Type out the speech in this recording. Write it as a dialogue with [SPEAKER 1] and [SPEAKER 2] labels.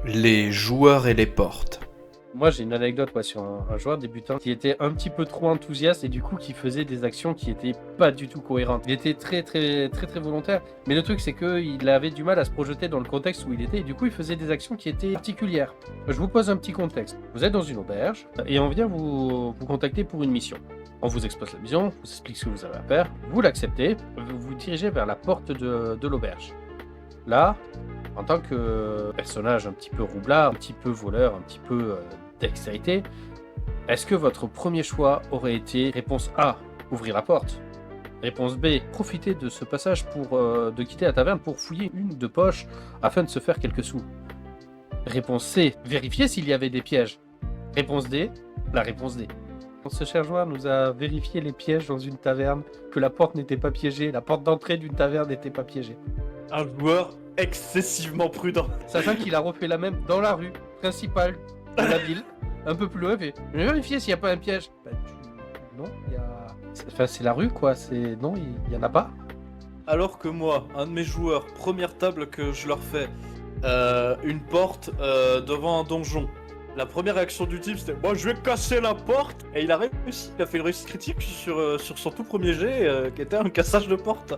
[SPEAKER 1] Les joueurs et les portes.
[SPEAKER 2] Moi, j'ai une anecdote sur un joueur débutant qui était un petit peu trop enthousiaste et du coup qui faisait des actions qui étaient pas du tout cohérentes. Il était très volontaire, mais le truc c'est qu'il avait du mal à se projeter dans le contexte où il était et du coup il faisait des actions qui étaient particulières. Je vous pose un petit contexte. Vous êtes dans une auberge et on vient vous contacter pour une mission. On vous expose la mission, on vous explique ce que vous avez à faire, vous l'acceptez, vous vous dirigez vers la porte de l'auberge. Là, en tant que personnage un petit peu roublard, un petit peu voleur, un petit peu dextérité, est-ce que votre premier choix aurait été réponse A, ouvrir la porte, réponse B, profiter de ce passage de quitter la taverne pour fouiller une de poche afin de se faire quelques sous, réponse C, vérifier s'il y avait des pièges, réponse D, la réponse D. Ce cher joueur nous a vérifié les pièges dans une taverne, que la porte n'était pas piégée, la porte d'entrée d'une taverne n'était pas piégée.
[SPEAKER 3] Un joueur excessivement prudent.
[SPEAKER 2] Sachant qu'il a refait la même dans la rue principale de la ville, un peu plus loin, il fait « Je vais vérifier s'il n'y a pas un piège. » Non, il y a... Enfin, c'est la rue, quoi. Non, il n'y en a pas.
[SPEAKER 3] Alors que moi, un de mes joueurs, première table que je leur fais, une porte devant un donjon. La première action du type, c'était « Moi, je vais casser la porte !» Et il a réussi. Il a fait une réussite critique sur son tout premier jet, qui était un cassage de porte.